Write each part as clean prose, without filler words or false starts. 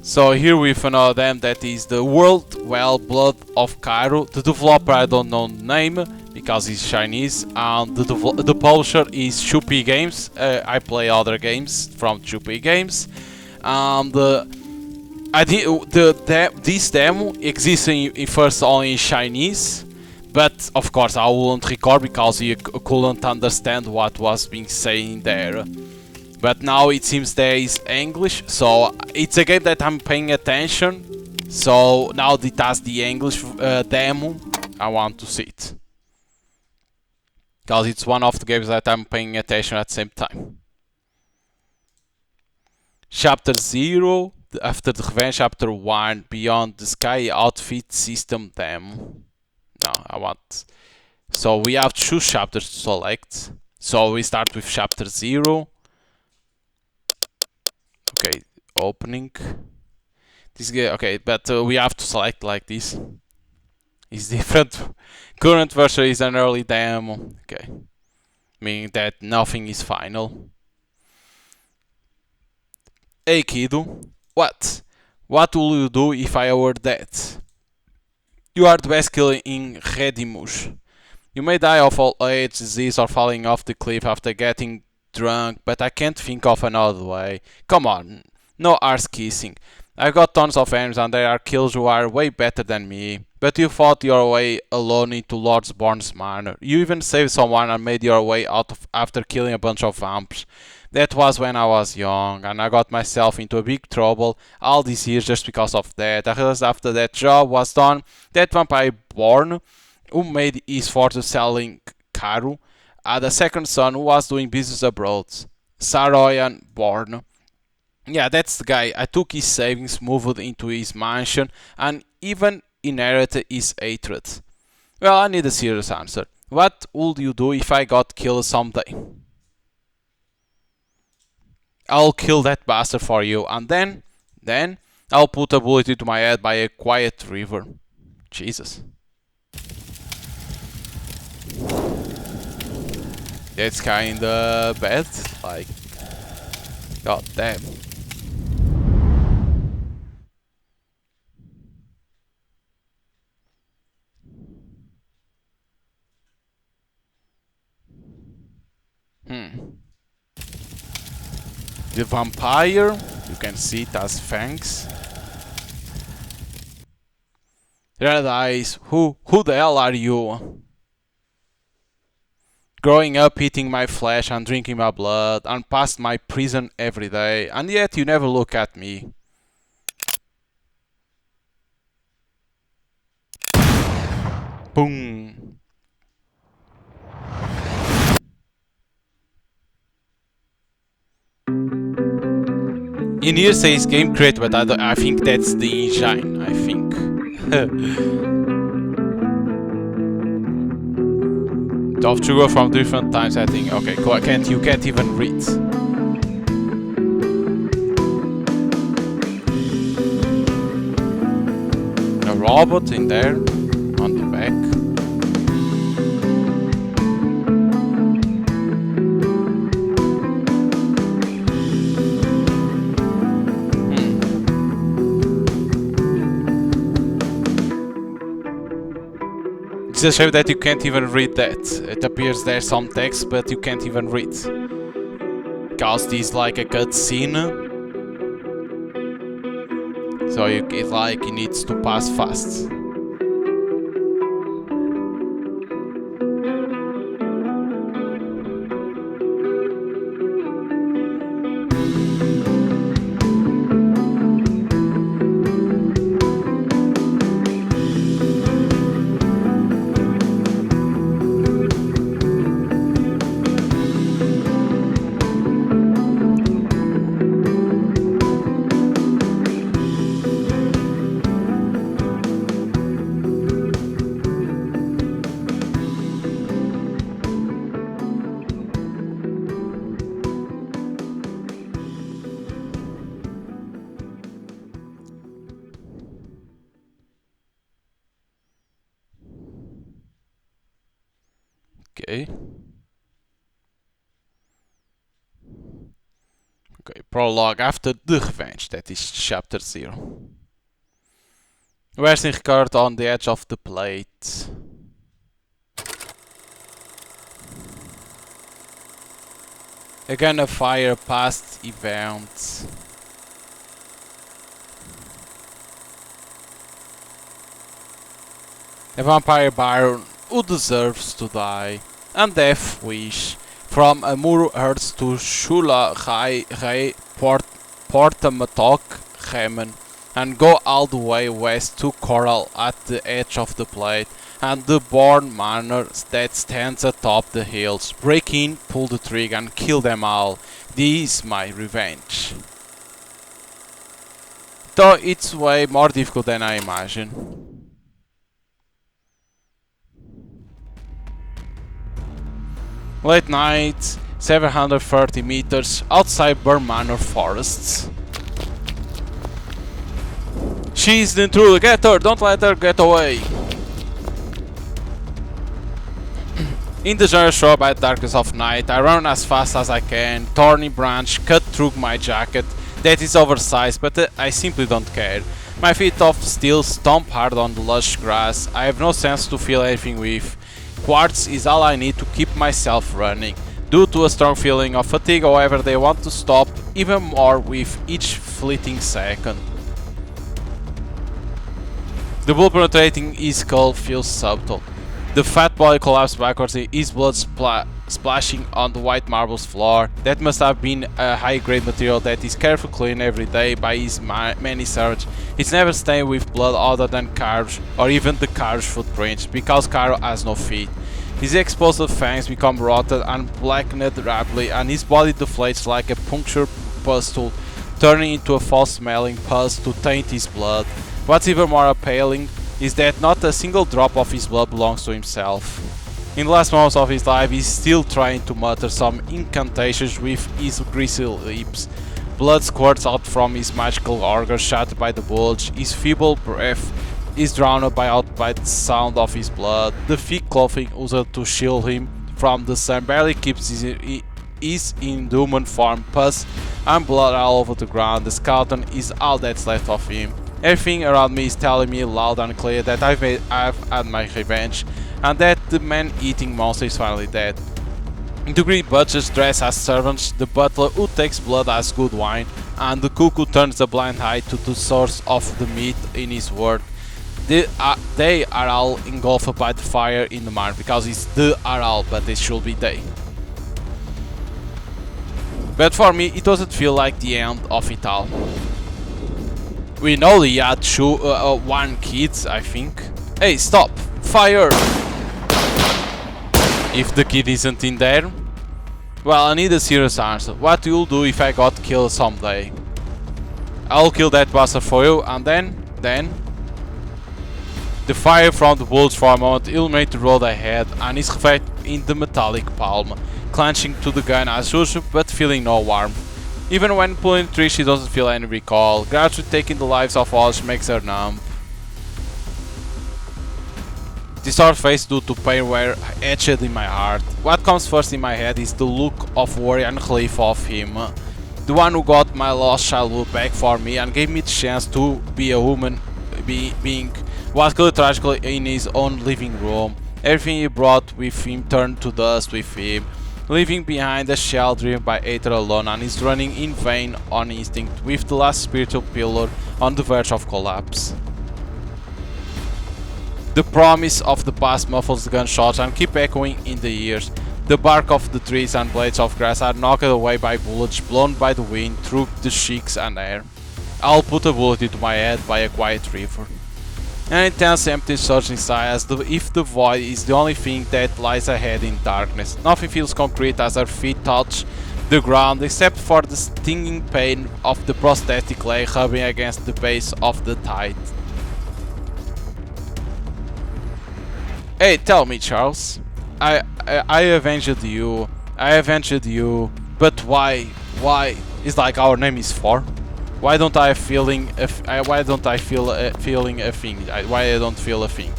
So here with another game that is the World Well Blood of Caro. The developer I don't know the name because he's Chinese, and the publisher is 2P Games. I play other games from 2P Games, and this demo exists in first only in Chinese, but of course I wouldn't record because you couldn't understand what was being said there. But now it seems there is English, so it's a game that I'm paying attention. So now it has the English demo. I want to see it because it's one of the games that I'm paying attention at the same time. Chapter 0, After the Revenge, Chapter 1, Beyond the Sky Outfit System Demo. No, I want. So we have two chapters to select. So we start with Chapter 0. Okay, opening. This game, okay, but we have to select like this. It's different. Current version is an early demo. Okay, meaning that nothing is final. Hey kiddo, what? What will you do if I were dead? You are the best killer in Redimush. You may die of old age, disease, or falling off the cliff after getting drunk, but I can't think of another way. Come on, no arse kissing. I've got tons of enemies and there are kills who are way better than me. But you fought your way alone into Lordsborn's manor. You even saved someone and made your way out after killing a bunch of vamps. That was when I was young, and I got myself into a big trouble all these years just because of that. I realized after that job was done, that vampire born, who made his fortune selling Caro, had a second son who was doing business abroad. Saroyan born. Yeah, that's the guy. I took his savings, moved into his mansion, and even inherited his hatred. Well, I need a serious answer. What would you do if I got killed someday? I'll kill that bastard for you, and then I'll put a bullet into my head by a quiet river. Jesus. That's kinda bad. Like, god damn. The vampire, you can see it as fangs. Red eyes, who the hell are you? Growing up eating my flesh and drinking my blood and past my prison every day, and yet you never look at me. Boom. In here says game created, but I think that's the engine, I think. Top sugar from different times, I think. Okay, cool. You can't even read. A robot in there, on the back. It's a shame that you can't even read that. It appears there's some text, but you can't even read. Because this is like a cutscene. So it's like it needs to pass fast. Okay. Okay, Prologue after the revenge, that is chapter 0. Wrestling record on the edge of the plate. Again a fire past event. A vampire baron who deserves to die. And death wish. From Amur Earth to Shula Rai Portamatok Hemen. And go all the way west to Coral at the edge of the plate. And the Born Manor that stands atop the hills. Break in, pull the trigger and kill them all. This is my revenge. Though it's way more difficult than I imagine. Late night, 730 meters outside Born Manor forests. She's the intruder, get her, don't let her get away. In the jungle shrub at darkness of night, I run as fast as I can. Thorny branch cut through my jacket. That is oversized, but I simply don't care. My feet of steel stomp hard on the lush grass. I have no sense to feel anything with. Quartz is all I need to keep myself running. Due to a strong feeling of fatigue, however, they want to stop even more with each fleeting second. The bullet penetrating his skull feels subtle. The fat boy collapsed backwards, his blood splashing on the white marble floor. That must have been a high-grade material that is carefully cleaned every day by his many servants. It's never stained with blood other than Caro's, or even the Caro's footprints, because Caro has no feet. His explosive fangs become rotted and blackened rapidly, and his body deflates like a punctured pustule, turning into a foul-smelling pus to taint his blood. What's even more appalling is that not a single drop of his blood belongs to himself. In the last moments of his life, he's still trying to mutter some incantations with his greasy lips. Blood squirts out from his magical organs shattered by the bulge. His feeble breath is drowned out by the sound of his blood. The thick clothing used to shield him from the sun barely keeps his inhuman form. Pus and blood all over the ground. The skeleton is all that's left of him. Everything around me is telling me loud and clear that I've had my revenge, and that the man-eating monster is finally dead. The green butchers dress as servants, the butler who takes blood as good wine, and the cook who turns a blind eye to the source of the meat in his work. They are all engulfed by the fire in the mine, because it's the are all, but it should be they. But for me, it doesn't feel like the end of it all. We know he had one kid, I think. Hey, stop! Fire! If the kid isn't in there? Well, I need a serious answer. What you'll do if I got killed someday? I'll kill that bastard for you, and then... The fire from the bullets for a moment illuminated the road ahead, and is reflected in the metallic palm, clenching to the gun as usual, but feeling no warmth. Even when pulling the trigger, she doesn't feel any recoil. Gradually taking the lives of others makes her numb. This sore face due to pain were etched in my heart. What comes first in my head is the look of worry and relief of him. The one who got my lost childhood back for me and gave me the chance to be a human being was killed tragically in his own living room. Everything he brought with him turned to dust with him, leaving behind a shell driven by hatred alone, and is running in vain on instinct with the last spiritual pillar on the verge of collapse. The promise of the past muffles the gunshots and keep echoing in the ears. The bark of the trees and blades of grass are knocked away by bullets blown by the wind through the cheeks and air. I'll put a bullet into my head by a quiet river. An intense empty surging sigh as if the void is the only thing that lies ahead in darkness. Nothing feels concrete as her feet touch the ground except for the stinging pain of the prosthetic leg rubbing against the base of the thigh. Hey, tell me, Charles. I avenged you. I avenged you. But why? Why? It's like our name is for. Why don't I feeling? Why don't I feel feeling a thing? Why I don't feel a thing?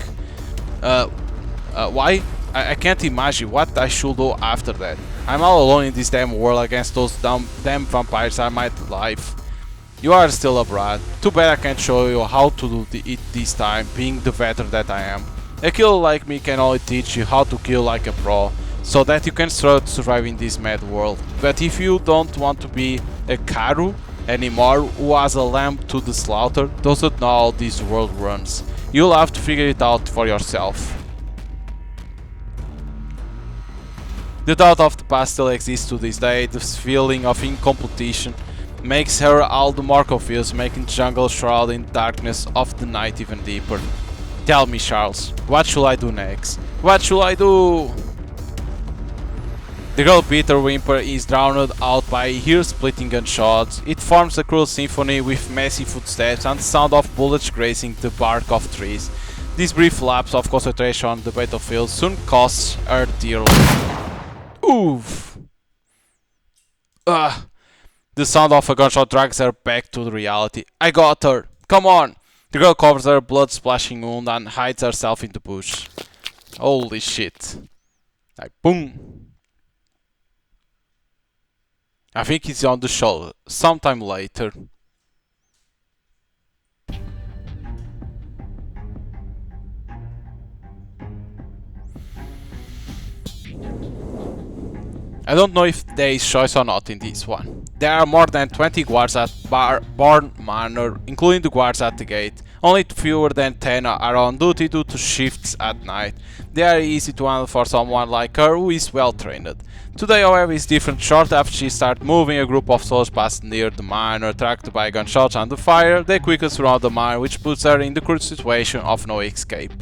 Why? I can't imagine what I should do after that. I'm all alone in this damn world against those damn vampires I might life. You are still a brat. Too bad I can't show you how to do it this time, being the veteran that I am. A killer like me can only teach you how to kill like a pro, so that you can start to survive in this mad world. But if you don't want to be a Caro anymore who has a lamb to the slaughter, doesn't know how this world runs, you'll have to figure it out for yourself. The thought of the past still exists to this day. This feeling of incompletion makes her all the more confused, making the jungle shrouded in darkness of the night even deeper. Tell me, Charles, what should I do next? What should I do? The girl Peter whimper is drowned out by ear-splitting gunshots. It forms a cruel symphony with messy footsteps and the sound of bullets grazing the bark of trees. This brief lapse of concentration on the battlefield soon costs her dearly. Oof! Ugh! The sound of a gunshot drags her back to the reality. I got her! Come on! The girl covers her blood-splashing wound and hides herself in the bush. Holy shit. Like, boom! I think it's on the show, sometime later. I don't know if there is choice or not in this one. There are more than 20 guards at Barn Manor, including the guards at the gate. Only fewer than 10 are on duty due to shifts at night. They are easy to handle for someone like her who is well trained. Today, however, is different. Short after she started moving, a group of soldiers passed near the manor, attracted by gunshots and the fire. They quickly surround the manor, which puts her in the current situation of no escape.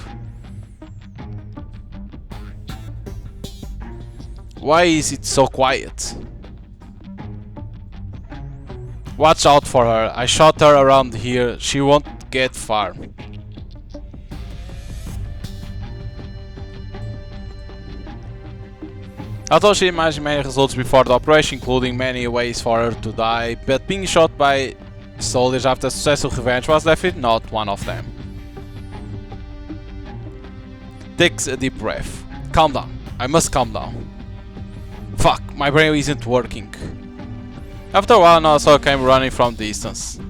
Why is it so quiet? Watch out for her. I shot her around here. She won't get far. Although she imagined many results before the operation, including many ways for her to die, but being shot by soldiers after successful revenge was definitely not one of them. Takes a deep breath. Calm down. I must calm down. Fuck, my brain isn't working. After a while, another soldier came running from distance.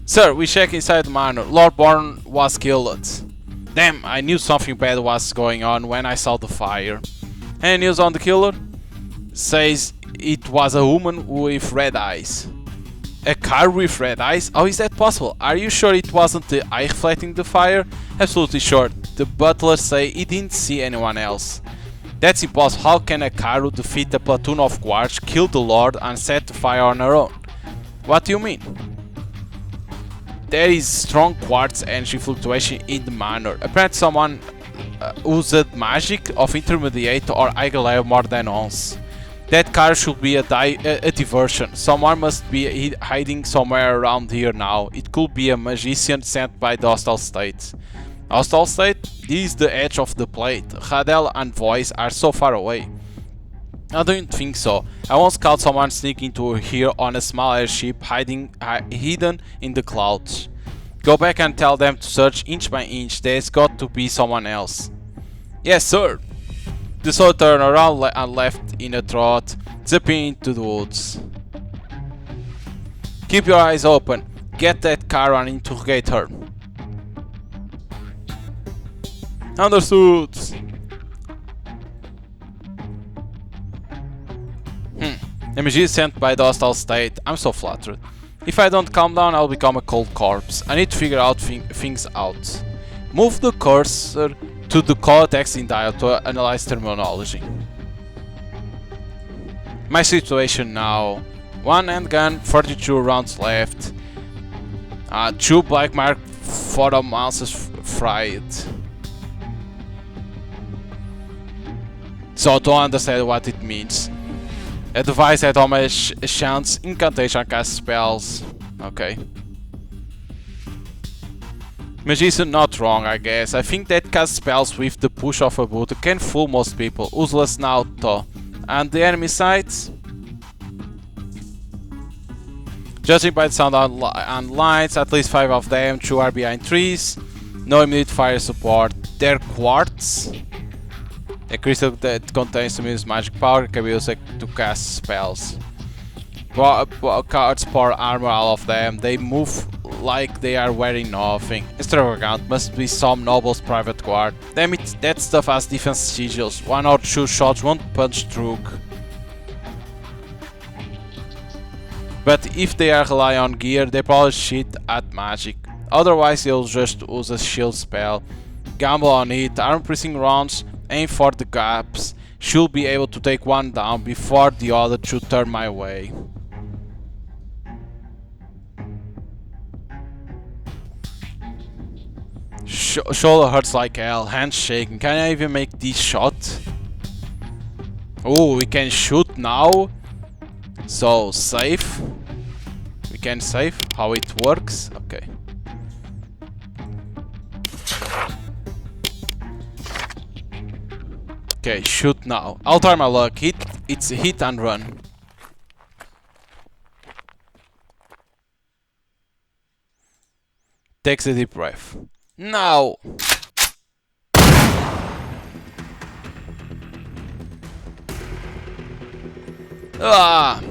Sir, we check inside the manor. Lord Bourne was killed. Damn, I knew something bad was going on when I saw the fire. Any news on the killer? Says it was a woman with red eyes. A car with red eyes? How is that possible? Are you sure it wasn't the eye reflecting the fire? Absolutely sure. The butler say he didn't see anyone else. That's impossible. How can a Caro defeat a platoon of guards, kill the lord and set the fire on her own? What do you mean? There is strong quartz energy fluctuation in the manor. Apparently someone used magic of intermediate or higher level more than once. That car should be a diversion. Someone must be hiding somewhere around here now. It could be a magician sent by the hostile state. Hostile state? This is the edge of the plate. Radel and Voice are so far away. I don't think so. I once caught someone sneak into here on a small airship hidden in the clouds. Go back and tell them to search inch by inch. There's got to be someone else. Yes, sir. The soldier turned around and left in a trot, zipping into the woods. Keep your eyes open. Get that car and interrogate her. Understood. MG sent by the hostile state. I'm so flattered. If I don't calm down, I'll become a cold corpse. I need to figure out things out. Move the cursor to the call text in dial to analyze terminology. My situation now. 1 handgun, 42 rounds left. 2 black mark, 4 ounces fried. So I don't understand what it means. A device that almost chants incantation cast spells. Okay. Magician not wrong, I guess. I think that cast spells with the push of a button can fool most people. Useless now though. And the enemy sights? Judging by the sound and lights, at least 5 of them, 2 are behind trees. No immediate fire support. They're quartz. A crystal that contains the muse's magic power can be used to cast spells. Cards pour armor all of them. They move like they are wearing nothing. Extravagant, must be some noble's private guard. Damn it, that stuff has defense sigils. 1 or 2 shots won't punch through. But if they are rely on gear, they probably shit at magic. Otherwise they'll just use a shield spell. Gamble on it, arm piercing rounds, aim for the gaps. Should be able to take one down before the other should turn my way. Shoulder hurts like hell, hands shaking. Can I even make this shot? Oh, we can shoot now. So, save. We can save. How it works? Okay. Okay, shoot now. I'll try my luck. It's hit and run. Takes a deep breath. Now! Ah!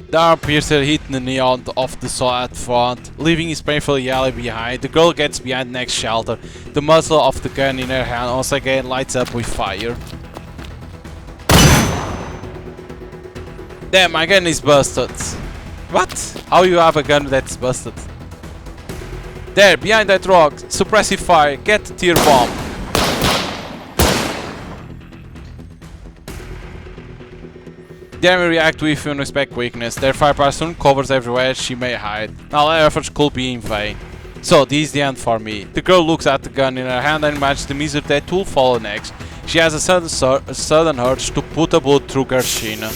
The arm piercer hit the knee of the saw at front, leaving his painful yellow behind. The girl gets behind the next shelter. The muzzle of the gun in her hand once again lights up with fire. Damn, my gun is busted. What? How you have a gun that's busted? There, behind that rock. Suppressive fire. Get the tear bomb. The enemy react with unexpected weakness. Their firepower soon covers everywhere she may hide. All their efforts could be in vain. So, this is the end for me. The girl looks at the gun in her hand and imagines the misery that will follow next. She has a sudden urge to put a bullet through Gershina.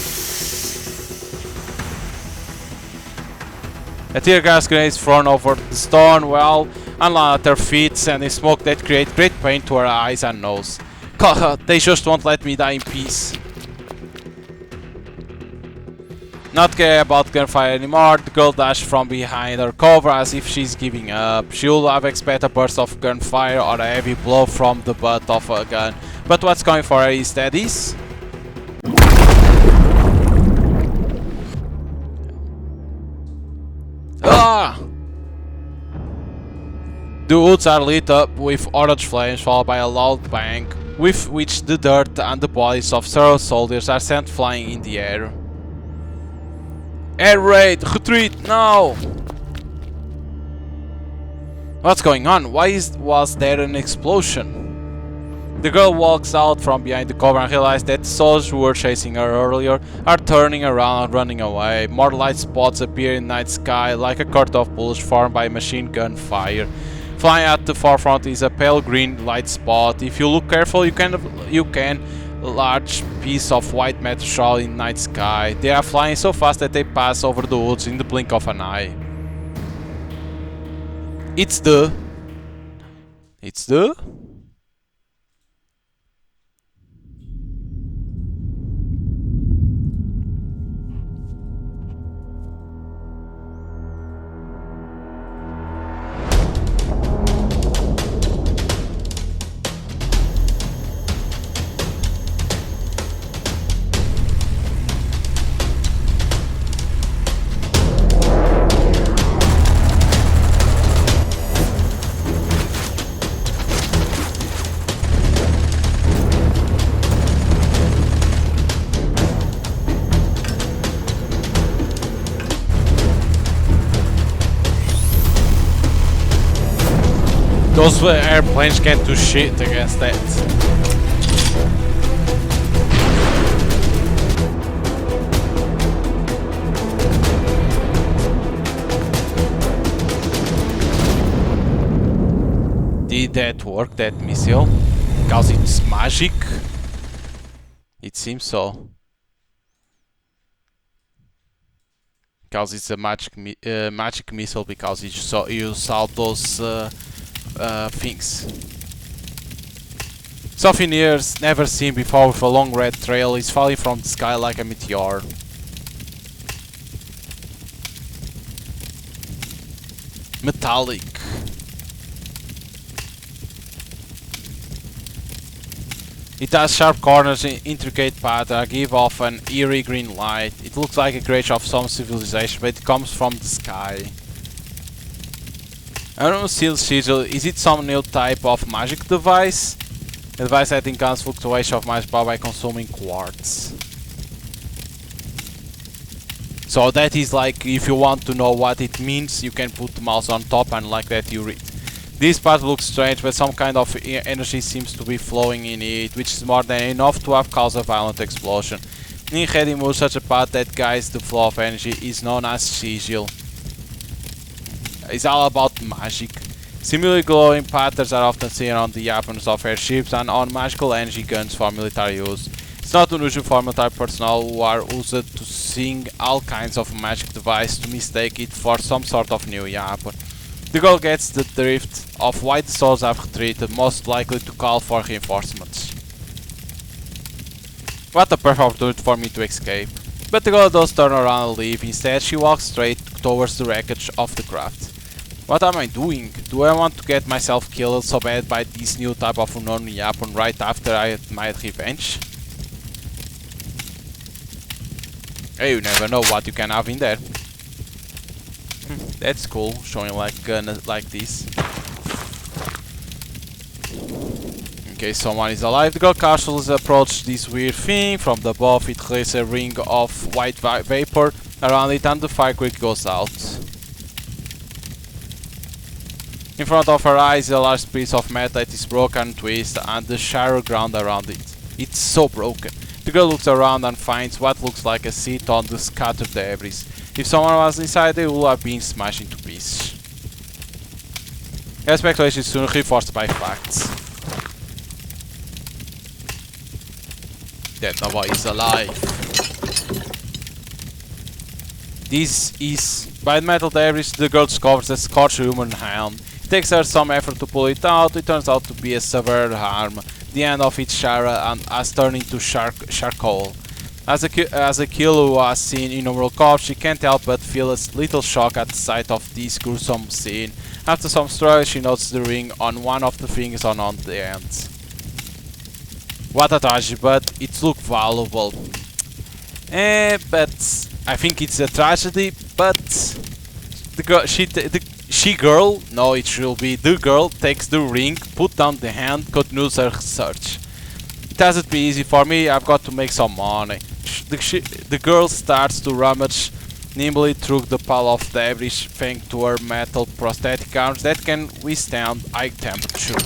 A tear gas grenade is thrown over the stone wall and lands at her feet, sending smoke that creates great pain to her eyes and nose. God, they just won't let me die in peace. Not care about gunfire anymore, the girl dashes from behind her cover as if she's giving up. She would have expected a burst of gunfire or a heavy blow from the butt of a gun, but what's coming for her instead is... Ah! The woods are lit up with orange flames followed by a loud bang, with which the dirt and the bodies of several soldiers are sent flying in the air. Air raid! Retreat now! What's going on? Why was there an explosion? The girl walks out from behind the cover and realizes that the soldiers who were chasing her earlier are turning around and running away. More light spots appear in the night sky like a curtain of bullets formed by machine gun fire. Flying at the forefront is a pale green light spot. If you look careful, you can a large piece of white meteor in the night sky. They are flying so fast that they pass over the woods in the blink of an eye. It's the... Those airplanes can't do shit against that. Did that work, that missile? Because it's magic? It seems so. Because it's a magic missile, because you saw those things. Souvenirs never seen before with a long red trail is falling from the sky like a meteor. Metallic. It has sharp corners, intricate patterns, give off an eerie green light. It looks like a creature of some civilization, but it comes from the sky. Unsealed sigil, is it some new type of magic device? A device that encounteres fluctuation of magic power by consuming quartz. So that is like, if you want to know what it means, you can put the mouse on top and like that you read. This part looks strange, but some kind of energy seems to be flowing in it, which is more than enough to have caused a violent explosion. In Redimu, such a path that guides the flow of energy is known as sigil. It's all about magic. Similarly glowing patterns are often seen on the weapons of airships and on magical energy guns for military use. It's not unusual for military personnel who are used to seeing all kinds of magic devices to mistake it for some sort of new weapon. The girl gets the drift of why the souls have retreated, most likely to call for reinforcements. What a perfect opportunity for me to escape. But the girl does turn around and leave. Instead, she walks straight towards the wreckage of the craft. What am I doing? Do I want to get myself killed so bad by this new type of unknown weapon right after I had my revenge? Hey, you never know what you can have in there. That's cool, showing like gun like this. Okay, someone is alive. The girl cautiously approaches this weird thing. From the above, it releases a ring of white vapor around it and the fire quick goes out. In front of her eyes, a large piece of metal that is broken and twisted, and the shallow ground around it. It's so broken. The girl looks around and finds what looks like a seat on the scattered debris. If someone was inside, they would have been smashed into pieces. Her speculation is soon reinforced by facts. That Nova is alive. This is... By the metal debris, the girl discovers a scorched human hand. It takes her some effort to pull it out. It turns out to be a severed arm. The end of its Shara and has turned into charcoal. As a killer who has seen innumerable corpses, she can't help but feel a little shock at the sight of this gruesome scene. After some struggle, she notices the ring on one of the fingers on the end. What a tragedy, but it looks valuable. But I think it's a tragedy, but the girl, no, it should be the girl, takes the ring, put down the hand, continues her search. It hasn't been easy for me, I've got to make some money. The girl starts to rummage nimbly through the pile of debris thanks to her metal prosthetic arms that can withstand high temperature.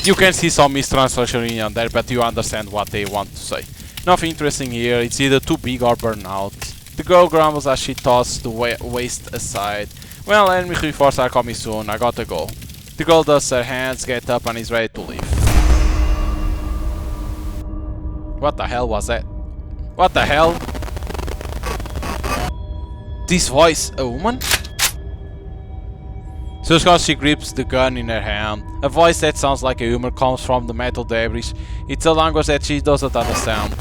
You can see some mistranslation in there, but you understand what they want to say. Nothing interesting here, it's either too big or burn out. The girl grumbles as she tosses the waste aside. Well, enemy reinforcements are coming soon, I gotta go. The girl does her hands, gets up and is ready to leave. What the hell was that? What the hell? This voice, a woman? So she grips the gun in her hand. A voice that sounds like a human comes from the metal debris. It's a language that she doesn't understand.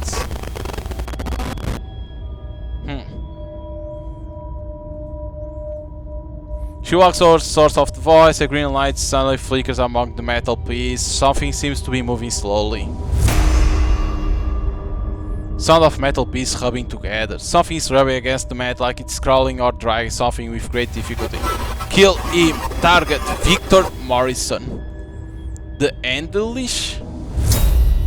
She walks over the source of the voice. A green light suddenly flickers among the metal pieces. Something seems to be moving slowly. Sound of metal pieces rubbing together. Something is rubbing against the metal like it's crawling or dragging something with great difficulty. Kill him. Target Victor Morrison. The English?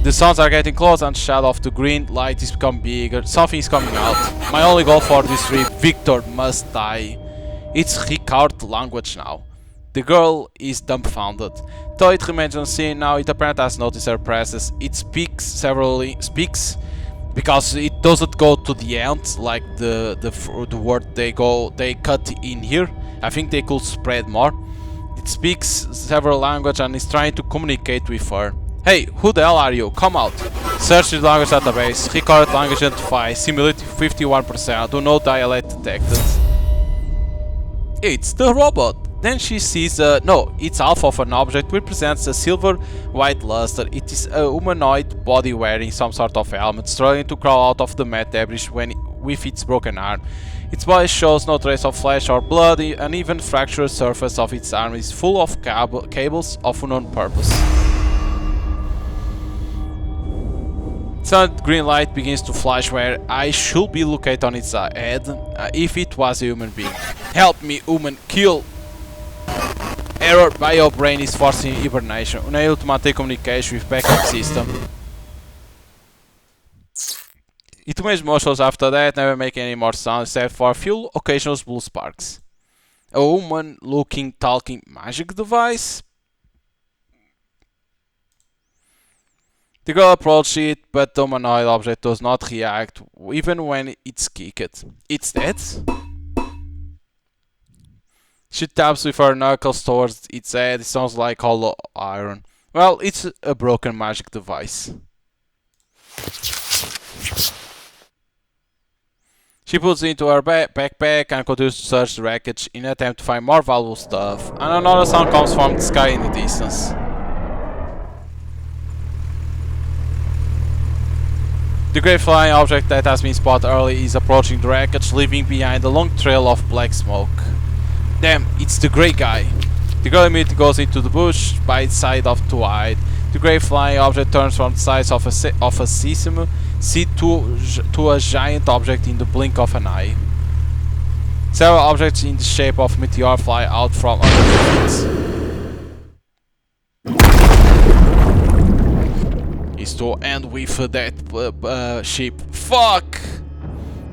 The sounds are getting close and the shadow of the green light is becoming bigger. Something is coming out. My only goal for this trip, Victor must die. It's Ricard language now. The girl is dumbfounded. Though it remains unseen now, it apparently has noticed her presence. It speaks because it doesn't go to the end like the word they cut in here. I think they could spread more. It speaks several languages and is trying to communicate with her. Hey, who the hell are you? Come out. Search the language database. Recorded language identified. Similarity 51%. Do no dialect detected. It's the robot. Then she sees no, it's half of an object which presents a silver white luster. It is a humanoid body wearing some sort of helmet, struggling to crawl out of the metal debris with its broken arm. Its body shows no trace of flesh or blood. An even fractured surface of its arm is full of cables of unknown purpose. So green light begins to flash where I should be located on its head if it was a human being. Help me, human, kill! Error, bio brain is forcing hibernation. Unable to maintain communication with backup system. It makes motions after that, never make any more sound except for a few occasional blue sparks. A human looking talking magic device? The girl approaches it, but the humanoid object does not react even when it's kicked. It's dead? She taps with her knuckles towards its head. It sounds like hollow iron. Well, it's a broken magic device. She puts it into her backpack and continues to search the wreckage in an attempt to find more valuable stuff. And another sound comes from the sky in the distance. The great flying object that has been spotted earlier is approaching the wreckage, leaving behind a long trail of black smoke. Damn, it's the grey guy. The girl immediately goes into the bush by its side to hide. The grey flying object turns from the size of a sesame seed to a giant object in the blink of an eye. Several objects in the shape of a meteor fly out from underneath it. Is to end with that ship. Fuck!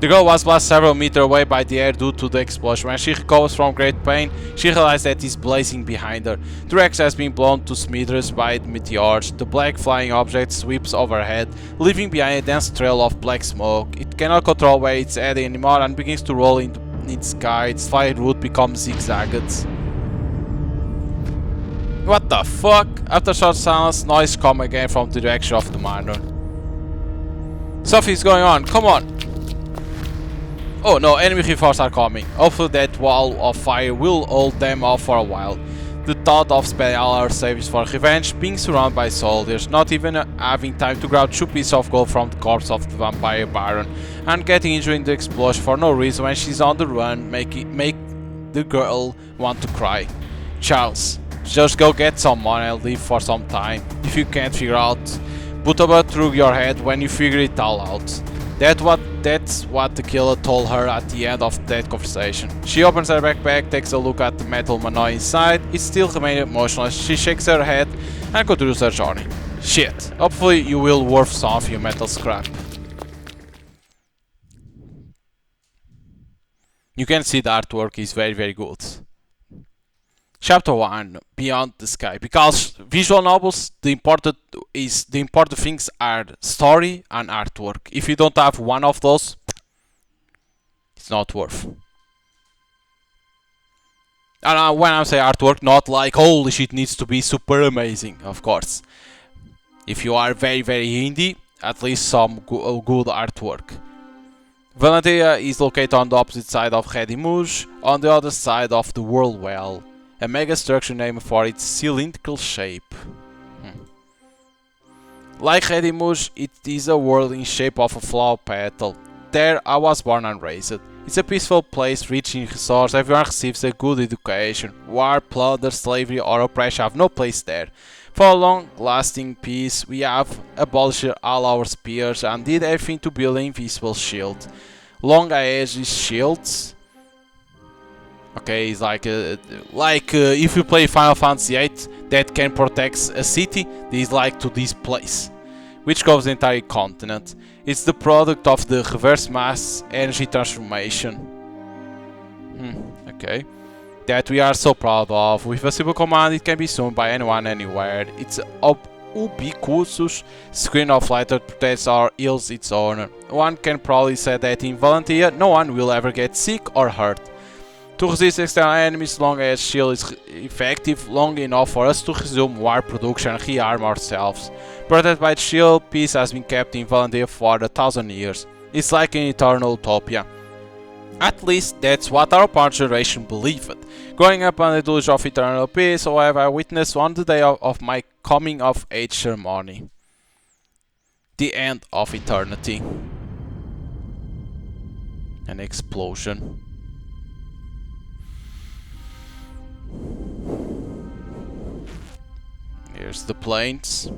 The girl was blasted several meters away by the air due to the explosion. When she recovers from great pain, she realizes that it's blazing behind her. The wreck has been blown to smithereens by the meteors. The black flying object sweeps overhead, leaving behind a dense trail of black smoke. It cannot control where it's heading anymore and begins to roll in the sky. Its flying route becomes zigzagged. What the fuck? After short silence, noise comes again from the direction of the miner. Something's going on, come on! Oh no, enemy reinforcements are coming. Hopefully that wall of fire will hold them off for a while. The thought of spending all our savings for revenge, being surrounded by soldiers, not even having time to grab 2 pieces of gold from the corpse of the vampire baron, and getting injured in the explosion for no reason when she's on the run, make the girl want to cry. Charles, just go get some money and leave for some time. If you can't figure out, put a bullet through your head when you figure it all out. That's what the killer told her at the end of that conversation. She opens her backpack, takes a look at the metal humanoid inside. It still remains motionless. She shakes her head and continues her journey. Shit. Hopefully you will worth some of your metal scrap. You can see the artwork is very good. Chapter 1, Beyond the Sky. Because visual novels, the important things are story and artwork. If you don't have one of those, it's not worth. And when I say artwork, not like holy shit needs to be super amazing, of course. If you are very indie, at least some good artwork. Valentia is located on the opposite side of Redimouge, on the other side of the World Well. A mega structure named for its cylindrical shape. Like Redimouge, it is a world in shape of a flower petal. There I was born and raised. It's a peaceful place rich in resources, everyone receives a good education. War, plunder, slavery or oppression have no place there. For a long-lasting peace, we have abolished all our spears and did everything to build an invisible shield. Long-edged shields. Okay, it's like if you play Final Fantasy VIII that can protect a city, this is like to this place, which covers the entire continent. It's the product of the reverse mass energy transformation. Okay. That we are so proud of. With a simple command it can be summoned by anyone anywhere. It's an ubiquitous screen of light that protects or heals its owner. One can probably say that in Valentia no one will ever get sick or hurt. To resist external enemies, long-edged shield is effective long enough for us to resume war production and rearm ourselves. Protected by the shield, peace has been kept in Valentia for 1,000 years. It's like an eternal utopia. At least that's what our parents' generation believed. Growing up under the delusion of eternal peace, however, I witnessed on the day of my coming of age ceremony. The end of eternity. An explosion. Here's the planes.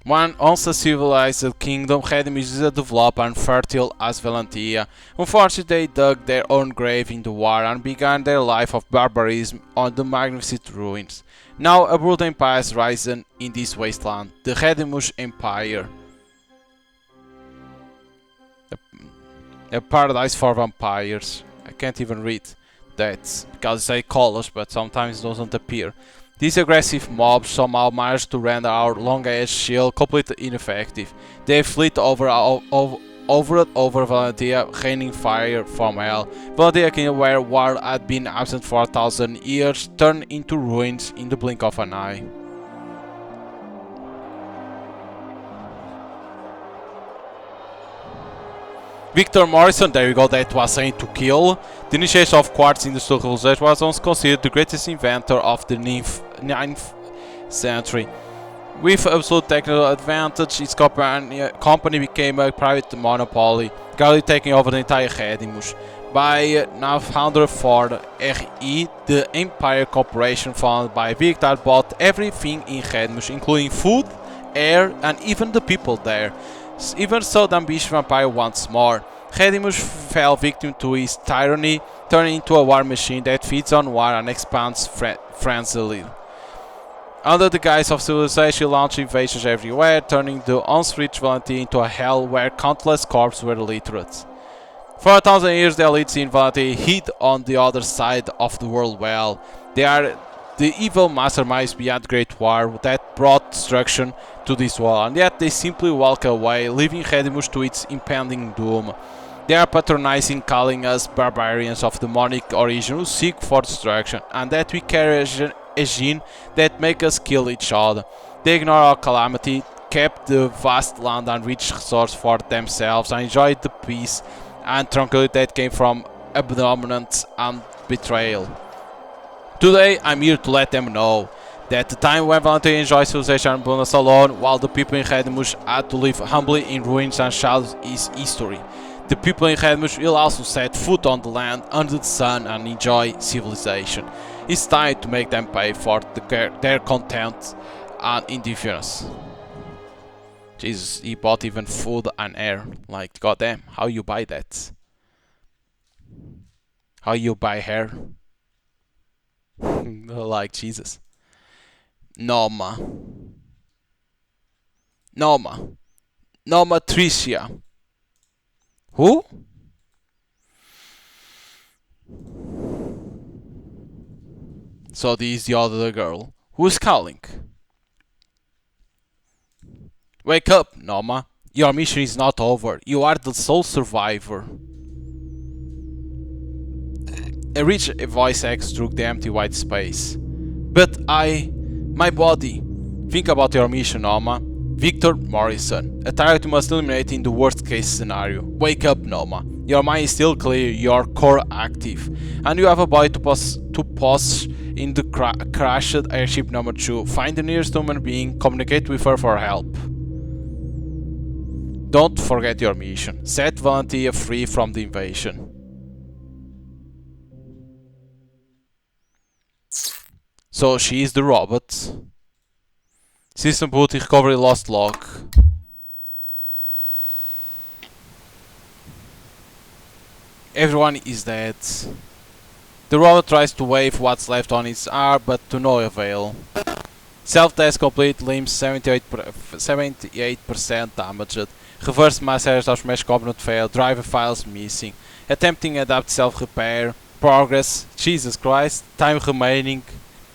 One once a civilized kingdom, Redimus is developed and fertile as Valentia. Unfortunately, they dug their own grave in the war and began their life of barbarism on the magnificent ruins. Now a brutal empire has risen in this wasteland, the Redimus Empire. A paradise for vampires. I can't even read that because they call us, but sometimes it doesn't appear. These aggressive mobs somehow managed to render our long-edged shield completely ineffective. They fleet over Valentia, raining fire from hell. Valentia Kingdom, where war had been absent for 1,000 years, turned into ruins in the blink of an eye. Victor Morrison, there you go, that was saying to kill. The initiation of quartz industrial civilization was once considered the greatest inventor of the 9th century. With absolute technical advantage, its company became a private monopoly, gradually taking over the entire Redimus. By 904 RE, the Empire Corporation founded by Victor bought everything in Redimus, including food, air, and even the people there. Even so, the ambitious vampire wants more. Redimus fell victim to his tyranny, turning into a war machine that feeds on war and expands frenziedly. Under the guise of civilization, he launched invasions everywhere, turning the once rich Valentia into a hell where countless corpses were littered. For 1,000 years, the elites in Valentia hid on the other side of the world well. They are the evil masterminds beyond Great War that brought destruction to this world, and yet they simply walk away, leaving Redimus to its impending doom. They are patronizing, calling us barbarians of demonic origin who seek for destruction, and that we carry a gene that makes us kill each other. They ignore our calamity, kept the vast land and rich resources for themselves, and enjoyed the peace and tranquility that came from abandonment and betrayal. Today, I'm here to let them know that the time when Valentia enjoyed civilization and abundance alone, while the people in Redimus had to live humbly in ruins and shadows, is history. The people in Redimus will also set foot on the land under the sun and enjoy civilization. It's time to make them pay for their contempt and indifference. Jesus, he bought even food and air. Like, goddamn, how you buy that? How you buy hair? Like, Jesus. Noma. Tricia. Who? So this is the other girl. Who's calling? Wake up, Noma. Your mission is not over. You are the sole survivor. A rich voice echoed through the empty white space. But my body. Think about your mission, Noma. Victor Morrison. A target you must eliminate in the worst case scenario. Wake up, Noma. Your mind is still clear, your core active. And you have a body to pause in the crashed airship number 2. Find the nearest human being, communicate with her for help. Don't forget your mission. Set Valentia free from the invasion. So she is the robot. System boot recovery lost log. Everyone is dead. The robot tries to wave what's left on its arm, but to no avail. Self-test complete, limbs 78% damaged. Reverse mass errors of mesh component failed, driver files missing. Attempting adapt self-repair. Progress, Jesus Christ, time remaining,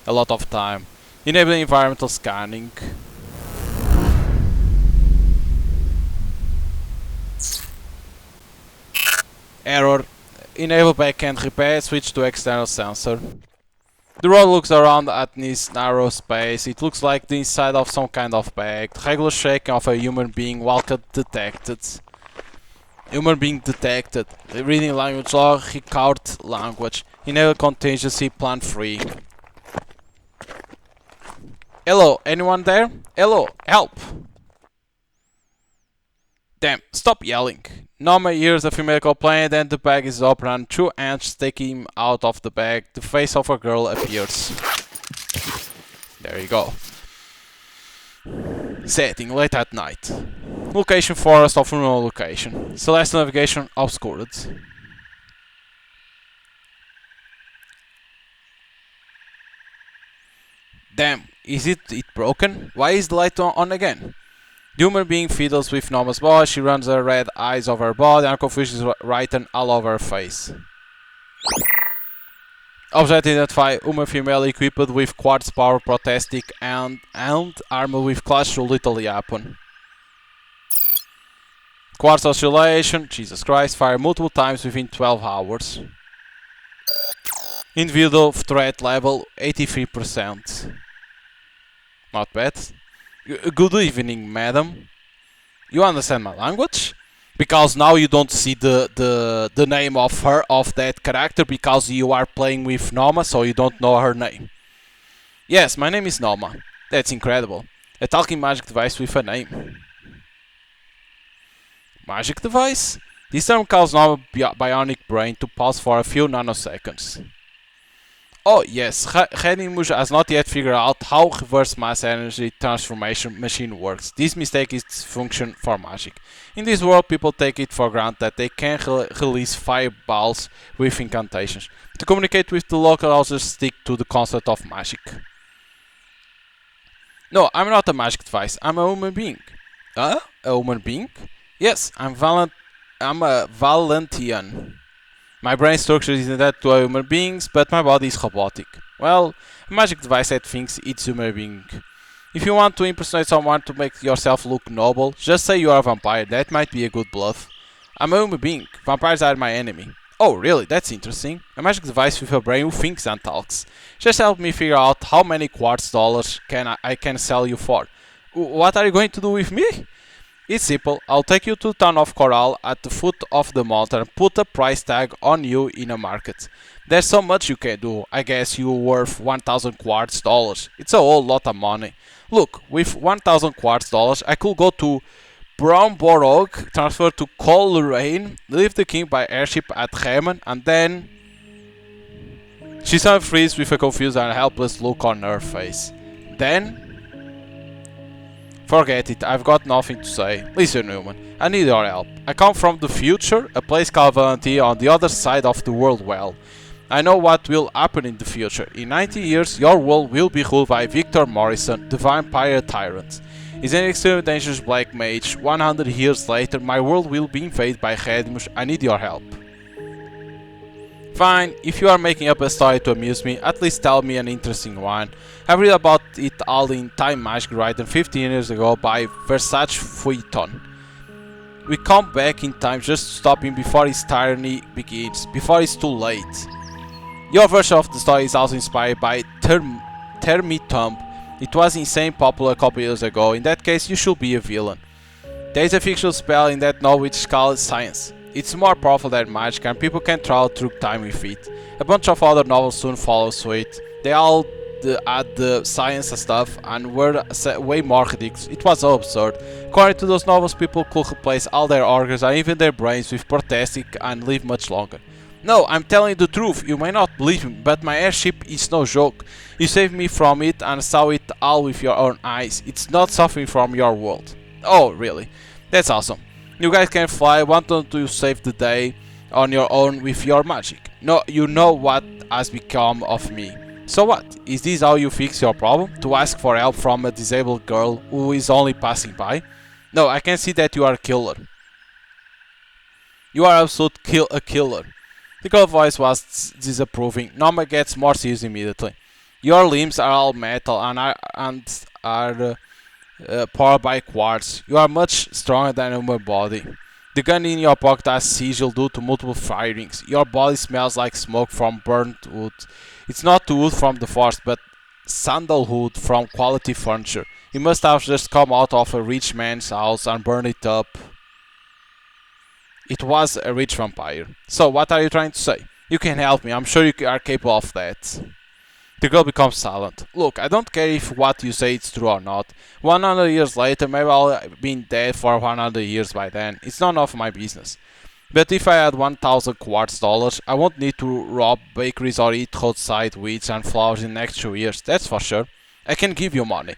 a lot of time. Enabling environmental scanning. Error. Enable backend repair, switch to external sensor. The robot looks around at this narrow space. It looks like the inside of some kind of bag. The regular shaking of a human being, welcome detected. Human being detected. Reading language log, record language. Enable contingency, plan 3. Hello, anyone there? Hello, help! Damn, stop yelling. Noma hears a female complaint and the bag is open and 2 ants take him out of the bag. The face of a girl appears. There you go. Setting, late at night. Location, forest of unknown location. Celestial navigation, obscured. Damn, is it broken? Why is the light on again? The human being fiddles with Noma's body, she runs her red eyes over her body and confusion is written all over her face. Object identified, human female equipped with quartz power protestic and armor with class through little weapon. Quartz oscillation, Jesus Christ, fire multiple times within 12 hours. Individual threat level 83%. Not bad. Good evening, madam. You understand my language? Because now you don't see the name of that character because you are playing with Noma, so you don't know her name. Yes, my name is Noma. That's incredible. A talking magic device with a name. Magic device? This term calls Noma bionic brain to pause for a few nanoseconds. Oh yes, Redimush has not yet figured out how reverse mass energy transformation machine works. This mistake is its function for magic. In this world, people take it for granted that they can release fireballs with incantations. To communicate with the locals, stick to the concept of magic. No, I'm not a magic device. I'm a human being. A human being? Yes, I'm a Valentian. My brain structure isn't that to human beings, but my body is robotic. Well, a magic device that thinks it's human being. If you want to impersonate someone to make yourself look noble, just say you are a vampire. That might be a good bluff. I'm a human being. Vampires are my enemy. Oh, really? That's interesting. A magic device with a brain who thinks and talks. Just help me figure out how many quartz dollars I can sell you for. What are you going to do with me? It's simple. I'll take you to the town of Coral at the foot of the mountain and put a price tag on you in a market. There's so much you can do. I guess you're worth 1,000 quartz dollars. It's a whole lot of money. Look, with 1,000 quartz dollars, I could go to Brownborough, transfer to Coleraine, leave the king by airship at Bremen, and then... She suddenly freezes with a confused and helpless look on her face. Then... Forget it, I've got nothing to say. Listen, Newman, I need your help. I come from the future, a place called Valentia on the other side of the world well. I know what will happen in the future. In 90 years, your world will be ruled by Victor Morrison, the vampire tyrant. He's an extremely dangerous black mage. 100 years later, my world will be invaded by Redimush. I need your help. Fine, if you are making up a story to amuse me, at least tell me an interesting one. I read about it all in Time Magic written 15 years ago by Versace Fuiton. We come back in time just to stop him before his tyranny begins, before it's too late. Your version of the story is also inspired by Termitomb. It was insane popular a couple years ago. In that case, you should be a villain. There is a fictional spell in that novel which is called Science. It's more powerful than magic and people can travel through time with it. A bunch of other novels soon follow suit. They all add the science and stuff and were way more ridiculous. It was so absurd. According to those novels, people could replace all their organs and even their brains with prosthetic and live much longer. No, I'm telling you the truth. You may not believe me, but my airship is no joke. You saved me from it and saw it all with your own eyes. It's not suffering from your world. Oh, really? That's awesome. You guys can fly. Why don't you save the day on your own with your magic? No, you know what has become of me. So what? Is this how you fix your problem? To ask for help from a disabled girl who is only passing by? No, I can see that you are a killer. You are absolutely a killer. The girl's voice was disapproving. Noma gets more serious immediately. Your limbs are all metal and are powered by quartz. You are much stronger than a human body. The gun in your pocket has sigil due to multiple firings. Your body smells like smoke from burnt wood. It's not the wood from the forest, but sandalwood from quality furniture. It must have just come out of a rich man's house and burned it up. It was a rich vampire. So, what are you trying to say? You can help me. I'm sure you are capable of that. The girl becomes silent. Look, I don't care if what you say is true or not. 100 years later, maybe I'll have been dead for 100 years by then. It's none of my business. But if I had 1,000 quartz dollars, I won't need to rob bakeries or eat roadside wheats and flowers in the next 2 years, that's for sure. I can give you money.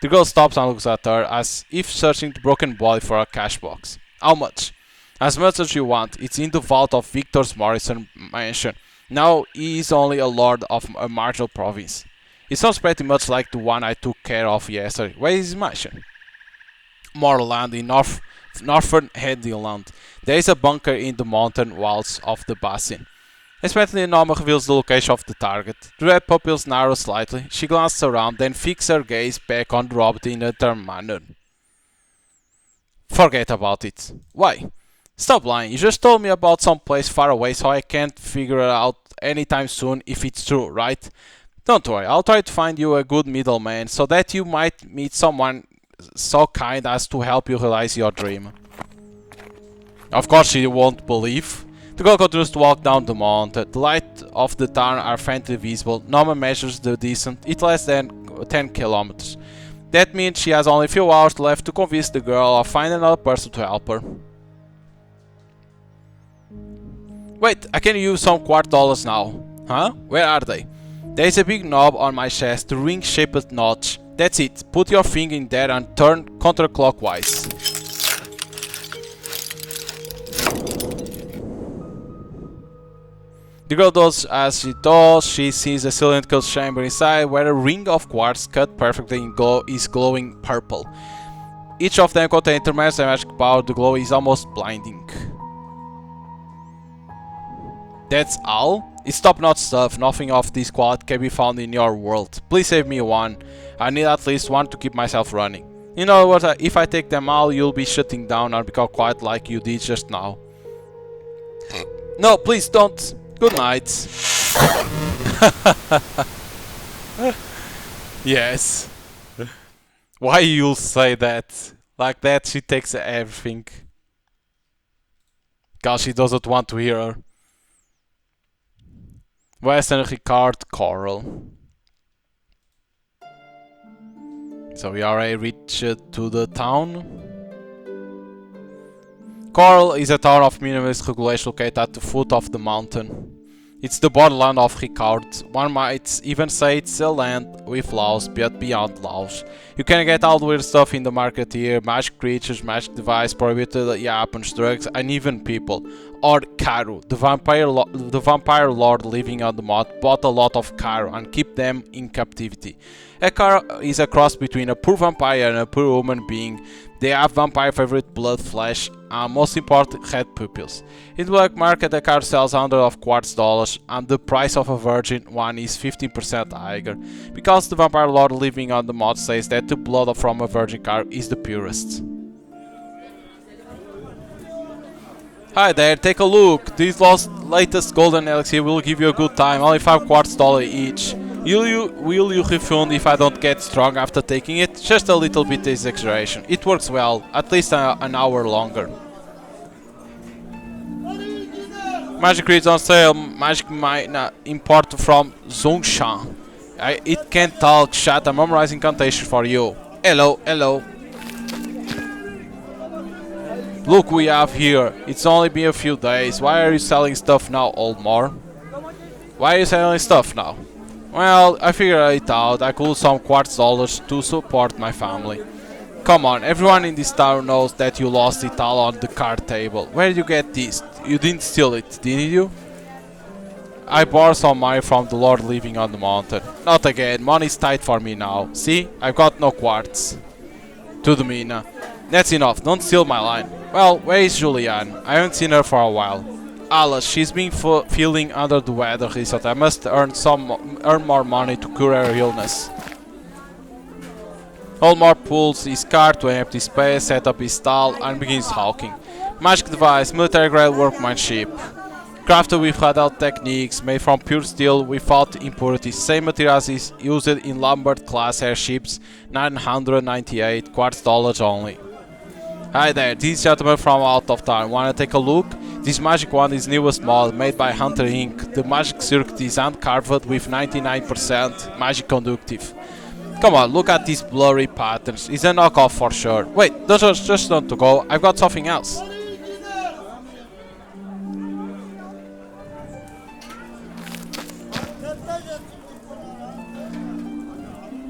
The girl stops and looks at her as if searching the broken body for a cash box. How much? As much as you want. It's in the vault of Victor's Morrison mansion. Now he is only a lord of a marginal province. It sounds pretty much like the one I took care of yesterday. Where is his mansion? More land in northern Headland. There is a bunker in the mountain walls of the basin. Especially Norma reveals the location of the target. The red pupils narrow slightly. She glances around, then fixes her gaze back on the robot in a determined manner. Forget about it. Why? Stop lying. You just told me about some place far away, so I can't figure it out anytime soon if it's true, right? Don't worry, I'll try to find you a good middleman so that you might meet someone so kind as to help you realize your dream. Of course she won't believe. The girl continues to walk down the mountain. The lights of the town are faintly visible. Norma measures the distance. It's less than 10 kilometers. That means she has only a few hours left to convince the girl or find another person to help her. Wait, I can use some $2 now. Huh? Where are they? There is a big knob on my chest, the ring-shaped notch. That's it. Put your finger in there and turn counterclockwise. The girl does as she does. She sees a cylindrical chamber inside where a ring of quartz cut perfectly in is glowing purple. Each of them contains tremendous magic power. The glow is almost blinding. That's all? It's top-notch stuff. Nothing of this quality can be found in your world. Please save me one. I need at least one to keep myself running. In other words, if I take them all, you'll be shutting down or become quiet like you did just now. No, please don't. Good night. Yes. Why you'll say that? Like that she takes everything. Cause she doesn't want to hear her. Western Ricard Coral. So we already reached to the town. Coral is a town of minimalist regulation located at the foot of the mountain. It's the borderland of Ricard. One might even say it's a land with laws, but beyond laws. You can get all the weird stuff in the market here. Magic creatures, magic devices, prohibited weapons, drugs, and even people. Or Caro, the vampire lord living on the mountain, bought a lot of Caro and keep them in captivity. A Caro is a cross between a poor vampire and a poor human being. They have vampire favorite blood, flesh, and most important, red pupils. In the black market, the Caro sells hundreds of $2, and the price of a virgin one is 15% higher, because the vampire lord living on the mountain says that the blood from a virgin Caro is the purest. Hi there, take a look. This latest golden elixir will give you a good time, only $5 each. Will you refund if I don't get strong after taking it? Just a little bit is exaggeration. It works well, at least an hour longer. Magic reads on sale. Magic might import from Zongshan. It can't talk, chat. I'm memorizing incantation for you. Hello, hello. Look we have here. It's only been a few days. Why are you selling stuff now, Oldmore? Why are you selling stuff now? Well, I figured it out. I could lose some $2 to support my family. Come on, everyone in this town knows that you lost it all on the card table. Where did you get this? You didn't steal it, did you? I borrowed some money from the lord living on the mountain. Not again, money's tight for me now. See, I've got no quartz. To the mina. That's enough, don't steal my line. Well, where is Julianne? I haven't seen her for a while. Alice, she's been feeling under the weather recently. I must earn more money to cure her illness. Olmar pulls his car to an empty space, set up his stall, and begins hawking. Magic device, military-grade workmanship. Crafted with adult techniques, made from pure steel without impurities. Same materials is used in Lambert-class airships, $998, $2 only. Hi there, this gentleman from out of town. Wanna take a look? This magic wand is newest model, made by Hunter Inc. The magic circuit is hand-carved with 99% magic conductive. Come on, look at these blurry patterns. It's a knockoff for sure. Wait, those are just not to go. I've got something else.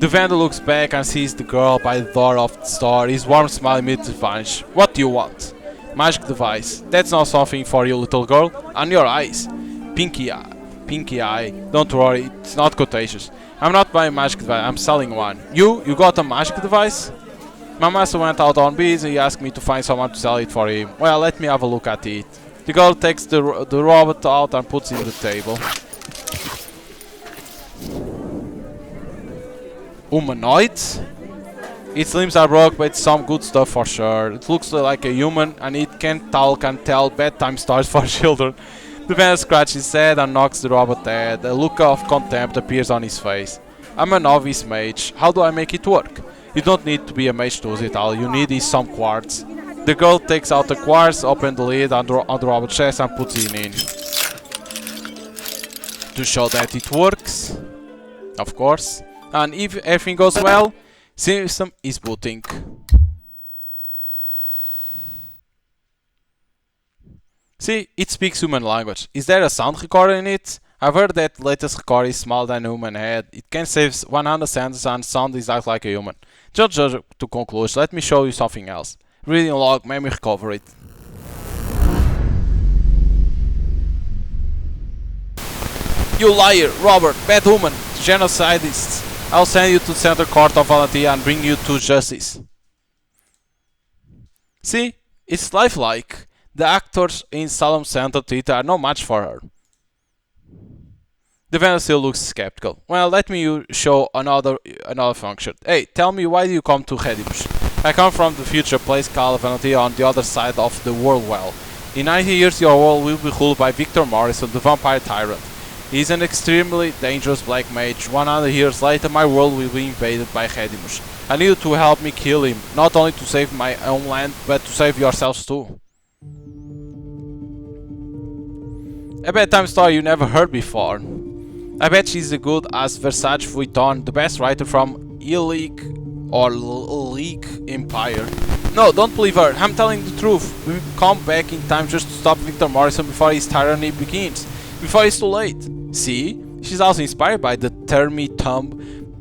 The vendor looks back and sees the girl by the door of the store. His warm smile immediately vanishes. What do you want? Magic device. That's not something for you, little girl. On your eyes. Pinky eye. Pinky eye. Don't worry, it's not contagious. I'm not buying magic device, I'm selling one. You got a magic device? My master went out on bees and he asked me to find someone to sell it for him. Well, let me have a look at it. The girl takes the robot out and puts it on the table. Humanoid? Its limbs are broke, but it's some good stuff for sure. It looks like a human and it can talk and tell bedtime stories for children. The vendor scratches his head and knocks the robot dead. A look of contempt appears on his face. I'm a novice mage. How do I make it work? You don't need to be a mage to use it, all you need is some quartz. The girl takes out the quartz, opens the lid on the robot's chest and puts it in. To show that it works. Of course. And if everything goes well, system is booting. See, it speaks human language. Is there a sound recorder in it? I've heard that the latest recorder is smaller than a human head. It can save 100 sentences and sound exactly like a human. Just to conclude, let me show you something else. Reading log, memory recover it. You liar, robber, bad woman, genocidist. I'll send you to the Center Court of Volunteer and bring you to justice. See, it's lifelike. The actors in Salem Center Theater are no match for her. The vendor still looks skeptical. Well, let me show another function. Hey, tell me, why do you come to Redimus? I come from the future, place called Volunteer on the other side of the world well. In 90 years your world will be ruled by Victor Morrison, the vampire tyrant. He is an extremely dangerous black mage. 100 years later my world will be invaded by Redimus. I need you to help me kill him, not only to save my own land, but to save yourselves too. A bedtime story you never heard before. I bet she's as good as Versace Vuitton, the best writer from League or League Empire. No, don't believe her, I'm telling the truth. We come back in time just to stop Victor Morrison before his tyranny begins. Before it's too late. See? She's also inspired by the Termy Thumb,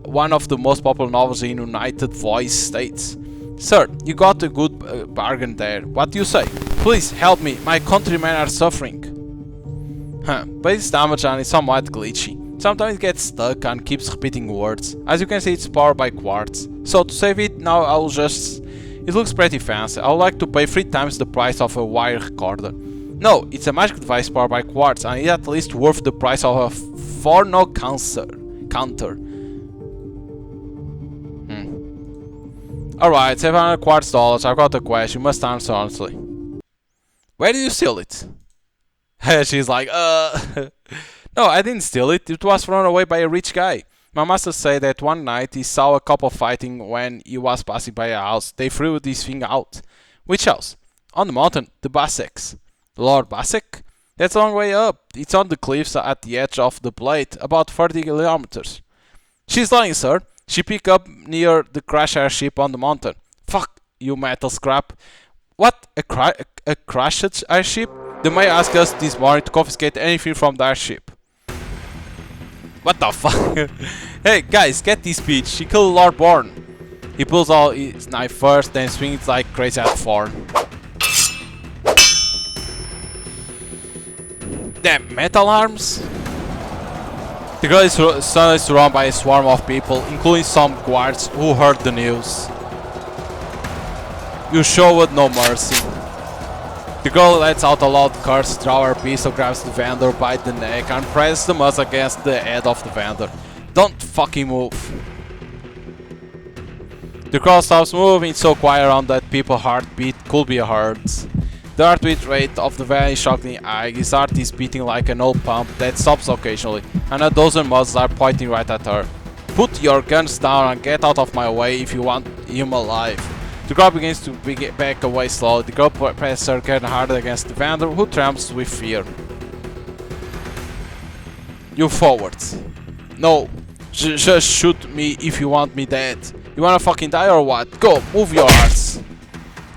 one of the most popular novels in United Voice States. Sir, you got a good bargain there. What do you say? Please help me, my countrymen are suffering. But it's damaged and it's somewhat glitchy. Sometimes it gets stuck and keeps repeating words. As you can see, it's powered by quartz. So to save it, now I'll just... It looks pretty fancy. I would like to pay 3 times the price of a wire recorder. No, it's a magic device powered by quartz and it's at least worth the price of a Forno counter. Alright, $700 quartz. I've got a question. You must answer honestly. Where did you steal it? She's like, No, I didn't steal it. It was thrown away by a rich guy. My master said that one night he saw a couple fighting when he was passing by a house. They threw this thing out. Which house? On the mountain, the Bassex. Lord Bassek? That's a long way up. It's on the cliffs at the edge of the plate, about 30 kilometers. She's lying, sir. She picked up near the crash airship on the mountain. Fuck, you metal scrap. What? A crashed airship? The mayor asked us this morning to confiscate anything from the airship. What the fuck? Hey guys, get this bitch. She killed Lord Bourne. He pulls out his knife first, then swings like crazy at Thorn. Damn, metal arms? The girl is suddenly surrounded by a swarm of people, including some guards who heard the news. You showed no mercy. The girl lets out a loud curse, draws her pistol, grabs the vendor by the neck and presses the muzzle against the head of the vendor. Don't fucking move. The crowd stops moving. It's so quiet around that people's heartbeat could be heard. The heartbeat rate of the van is shockingly high. His heart is beating like an old pump that stops occasionally, and a dozen muzzles are pointing right at her. Put your guns down and get out of my way if you want him alive. The girl begins to back away slowly. The girl presses her gun harder against the vendor, who trembles with fear. You forward. No, just shoot me if you want me dead. You wanna fucking die or what? Go, move your ass.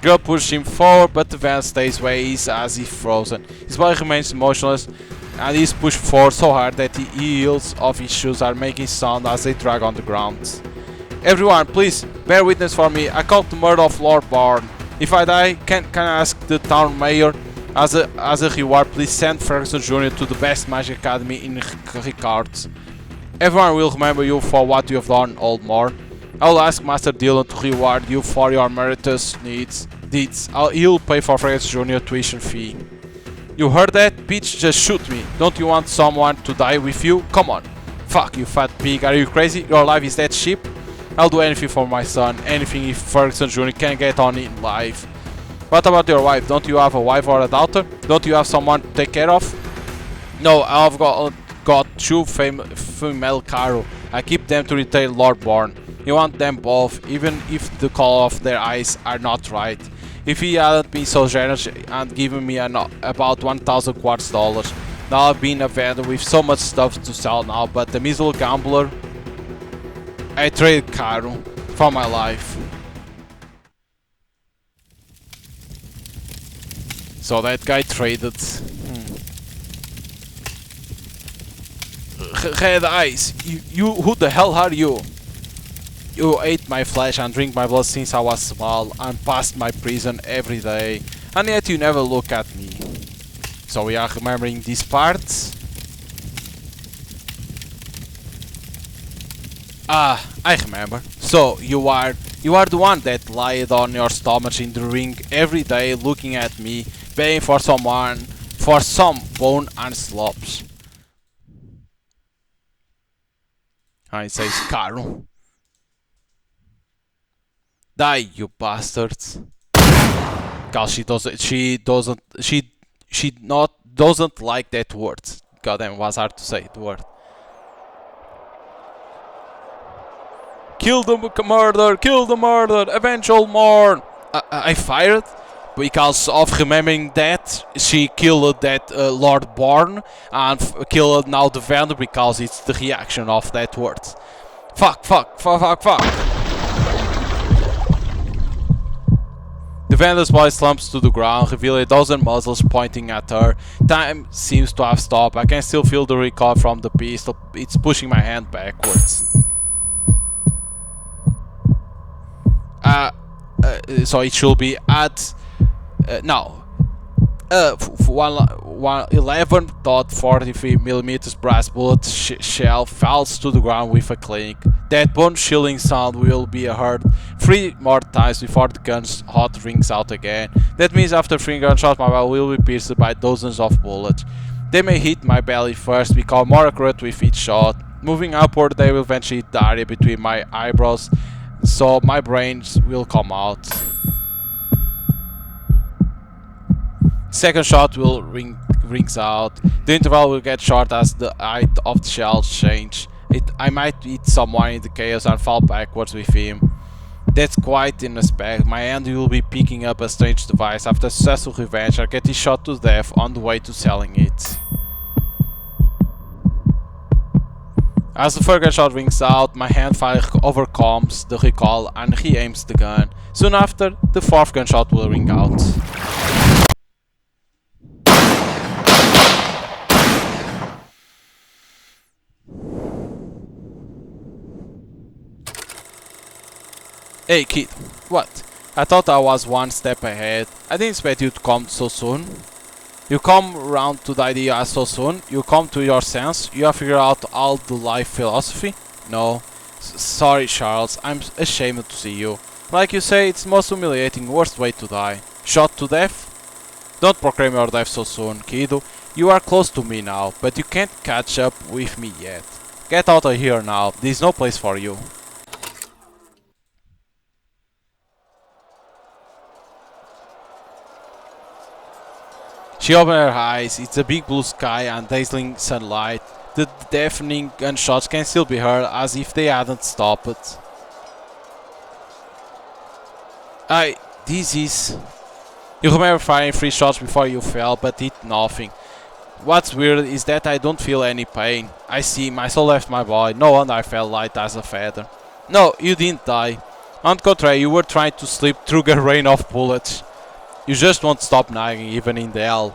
The girl pushes him forward, but the van stays where he is as if frozen. His body remains motionless, and he is pushed forward so hard that the heels of his shoes are making sound as they drag on the ground. Everyone, please, bear witness for me. I caught the murder of Lord Barn. If I die, can I ask the town mayor, as a reward, please send Ferguson Jr. to the best magic academy in Ricards. Everyone will remember you for what you have done, Old Moore. I'll ask Master Dylan to reward you for your meritorious deeds. He'll pay for Ferguson Jr. tuition fee. You heard that? Bitch, just shoot me. Don't you want someone to die with you? Come on. Fuck you, fat pig. Are you crazy? Your life is that cheap? I'll do anything for my son. Anything if Ferguson Jr. can get on in life. What about your wife? Don't you have a wife or a daughter? Don't you have someone to take care of? No, I've got two female Caro. I keep them to retain Lord Bourne. You want them both, even if the color of their eyes are not right. If he hadn't been so generous and given me about 1,000 quartz dollars, now I've been a vendor with so much stuff to sell now, but the miserable gambler, I traded Caro for my life. So that guy traded. Red eyes, you who the hell are you? You ate my flesh and drink my blood since I was small and passed my prison every day, and yet you never look at me. So we are remembering these parts. Ah, I remember. So you are the one that lied on your stomach in the ring every day, looking at me, begging for some bone and slops. And it says Caro. Die, you bastards! Cause she doesn't like that word. Goddamn, was hard to say the word. Kill the murder, avenge all more. I fired because of remembering that she killed that Lord Bourne and killed now the vendor because it's the reaction of that word. Fuck. The vendor's body slumps to the ground, revealing a dozen muzzles pointing at her. Time seems to have stopped. I can still feel the recoil from the pistol. It's pushing my hand backwards. So it should be at now. 11.43mm brass bullet shell falls to the ground with a clink. That bone-chilling sound will be heard 3 more times before the gun's hot rings out again. That means after 3 gunshots my body will be pierced by dozens of bullets. They may hit my belly first, become more accurate with each shot. Moving upward, they will eventually hit the area between my eyebrows, so my brains will come out. Second shot will rings out. The interval will get short as the height of the shells change. I might hit someone in the chaos and fall backwards with him. That's quite in respect. My hand will be picking up a strange device. After successful revenge, I get shot to death on the way to selling it. As the third gunshot rings out, my hand finally overcomes the recoil and re-aims the gun. Soon after, the fourth gunshot will ring out. Hey kid, what? I thought I was one step ahead. I didn't expect you to come so soon. You come around to the idea so soon? You come to your sense? You have figured out all the life philosophy? No. Sorry Charles, I'm ashamed to see you. Like you say, it's the most humiliating, worst way to die. Shot to death? Don't proclaim your death so soon, kiddo. You are close to me now, but you can't catch up with me yet. Get out of here now, there's no place for you. She opened her eyes. It's a big blue sky and dazzling sunlight. The deafening gunshots can still be heard as if they hadn't stopped. This is... You remember firing 3 shots before you fell, but did nothing. What's weird is that I don't feel any pain. I see, my soul left my body. No wonder I felt light as a feather. No, you didn't die. On the contrary, you were trying to slip through a rain of bullets. You just won't stop nagging, even in the hell.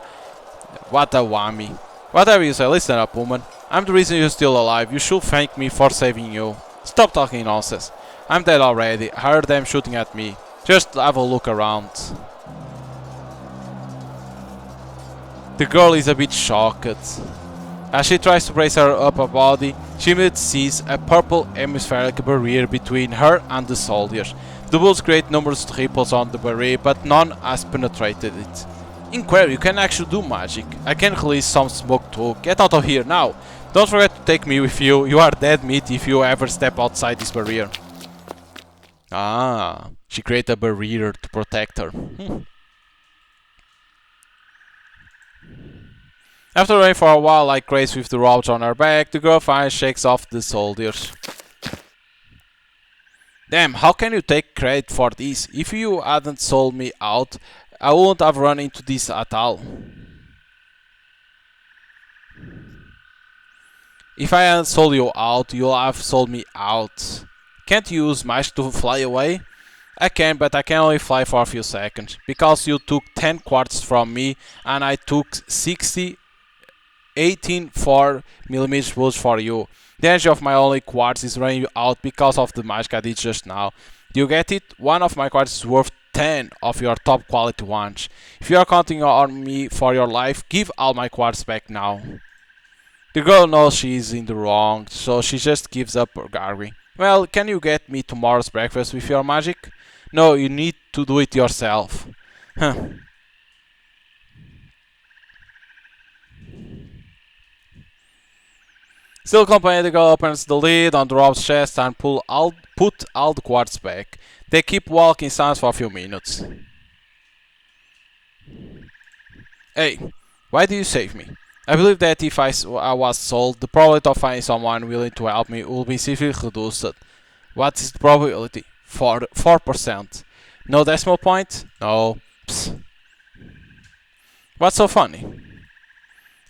What a whammy. Whatever you say, listen up, woman. I'm the reason you're still alive. You should thank me for saving you. Stop talking nonsense. I'm dead already. I heard them shooting at me. Just have a look around. The girl is a bit shocked. As she tries to brace her upper body, she immediately sees a purple hemispheric barrier between her and the soldiers. The bullets create numerous ripples on the barrier, but none has penetrated it. Incredible, you can actually do magic. I can release some smoke too. Get out of here now. Don't forget to take me with you. You are dead meat if you ever step outside this barrier. Ah, she created a barrier to protect her. After running for a while like crazy with the ropes on her back, the girl finally shakes off the soldiers. Damn, how can you take credit for this? If you hadn't sold me out, I wouldn't have run into this at all. If I hadn't sold you out, you'll have sold me out. Can't you use magic to fly away? I can, but I can only fly for a few seconds. Because you took 10 quartz from me and I took 60 18 4mm bullets for you. The energy of my only quartz is running out because of the magic I did just now. Do you get it? One of my quartz is worth 10 of your top quality ones. If you are counting on me for your life, give all my quartz back now. The girl knows she is in the wrong, so she just gives up arguing. Well, can you get me tomorrow's breakfast with your magic? No, you need to do it yourself. Huh. Still complaining, the girl opens the lid on the rope's chest and put all the quartz back. They keep walking in silence for a few minutes. Hey, why did you save me? I believe that if I was sold, the probability of finding someone willing to help me will be significantly reduced. What is the probability? 4%. No decimal point? No. Psst. What's so funny?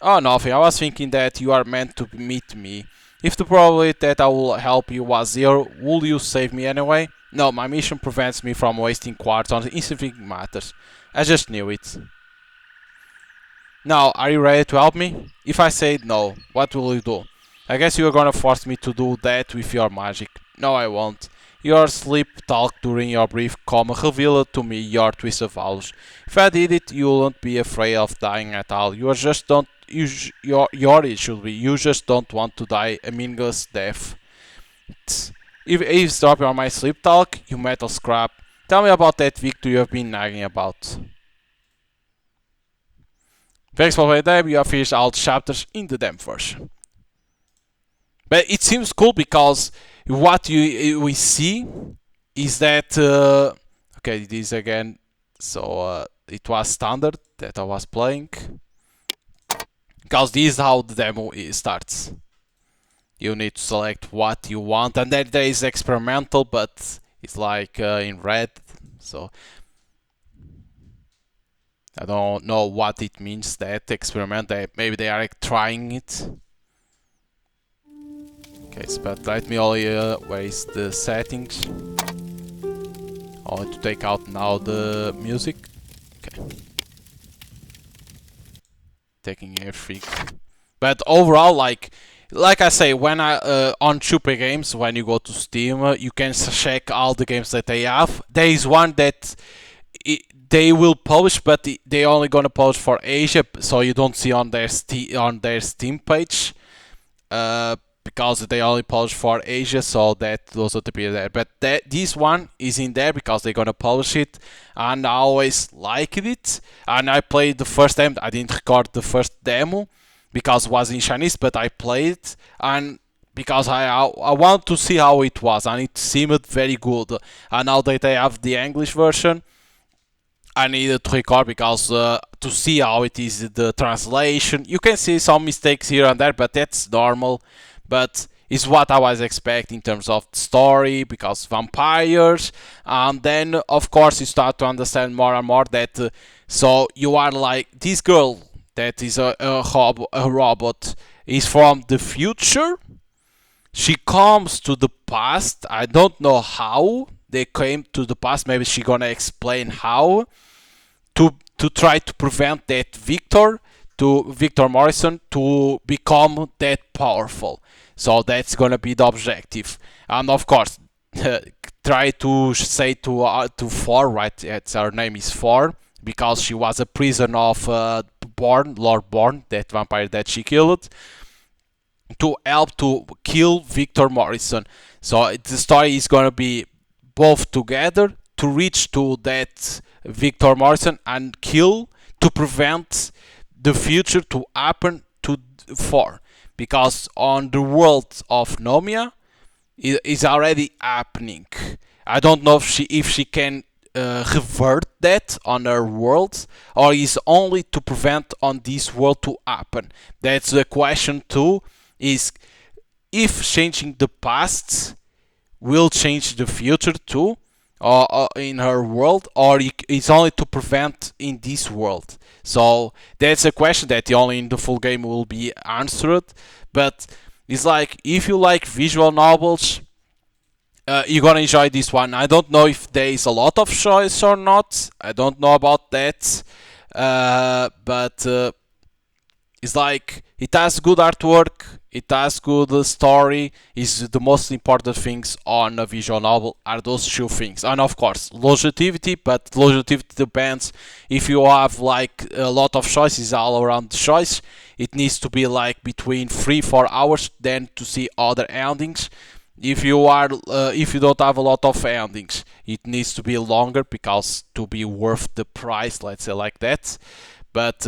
Oh, nothing. I was thinking that you are meant to meet me. If the probability that I will help you was 0, would you save me anyway? No, my mission prevents me from wasting quartz on insignificant matters. I just knew it. Now, are you ready to help me? If I say no, what will you do? I guess you are gonna force me to do that with your magic. No, I won't. Your sleep talk during your brief coma revealed to me your twisted values. If I did it, you wouldn't be afraid of dying at all. You just don't. Your it should be. You just don't want to die a meaningless death. If eavesdropping on my sleep talk, you metal scrap. Tell me about that victory you have been nagging about. Thanks for playing them. You have finished all chapters in the damn version. But it seems cool because what we see is that okay, this again. So it was standard that I was playing because this is how the demo starts. You need to select what you want, and then there is experimental, but it's like in red. So I don't know what it means, that experiment. Maybe they are like trying it. Okay, but let me only where is the settings? Only to take out now the music. Okay. Taking everything. But overall, like I say, when I on Super Games, when you go to Steam, you can check all the games that they have. There is one that they will publish, but they only gonna publish for Asia, so you don't see on their Steam page. Because they only publish for Asia, so that doesn't appear there. But this one is in there because they're gonna publish it, and I always liked it. And I played the first time. I didn't record the first demo because it was in Chinese, but I played it, and because I want to see how it was, and it seemed very good. And now that I have the English version, I needed to record because to see how it is the translation. You can see some mistakes here and there, but that's normal. But it's what I was expecting in terms of story, because vampires, and then of course you start to understand more and more that so you are like this girl that is a robot is from the future. She comes to the past. I don't know how they came to the past. Maybe she gonna explain how to try to prevent that Victor Morrison to become that powerful. So that's gonna be the objective. And of course, try to say to Four, right? Her name is Four, because she was a prison of Lord Bourne, that vampire that she killed, to help to kill Victor Morrison. So the story is gonna be both together to reach to that Victor Morrison and kill, to prevent the future to happen to Four, because on the world of Nomia it is already happening. I don't know if she can revert that on her world, or is only to prevent on this world to happen. That's the question too. Is if changing the past will change the future too, or in her world, or it's only to prevent in this world. So that's a question that only in the full game will be answered. But it's like, if you like visual novels, you're gonna enjoy this one. I don't know if there is a lot of choice or not. I don't know about that. But it's like, it has good artwork, it has good story. Is the most important things on a visual novel are those two things, and of course longevity. But longevity depends. If you have like a lot of choices all around the choice, it needs to be like between 3-4 hours then to see other endings. If you don't have a lot of endings, it needs to be longer, because to be worth the price, let's say like that. But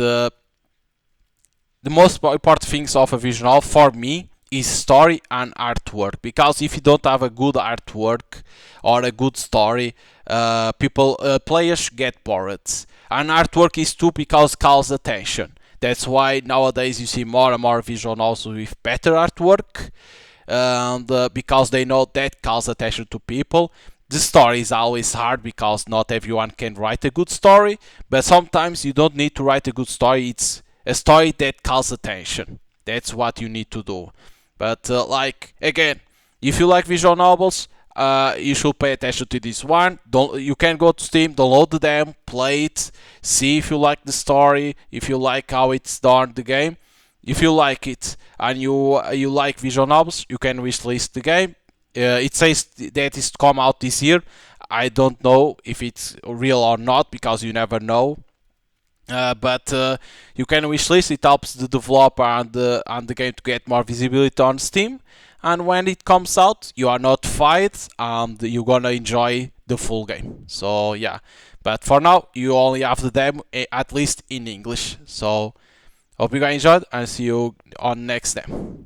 the most important things of a visual novel for me is story and artwork, because if you don't have a good artwork or a good story, players get bored. And artwork is too, because calls attention. That's why nowadays you see more and more visual novels with better artwork, and because they know that calls attention to people. The story is always hard, because not everyone can write a good story, but sometimes you don't need to write a good story. It's a story that calls attention. That's what you need to do. But like, again, if you like visual novels, you should pay attention to this one. You can go to Steam, download them, play it, see if you like the story, if you like how it's done the game. If you like it and you like visual novels, you can wishlist the game. It says that it's come out this year. I don't know if it's real or not, because you never know. But you can wishlist. It helps the developer and the game to get more visibility on Steam. And when it comes out, you are notified and you're gonna enjoy the full game. So yeah, but for now, you only have the demo, at least in English. So hope you guys enjoyed, and see you on next time.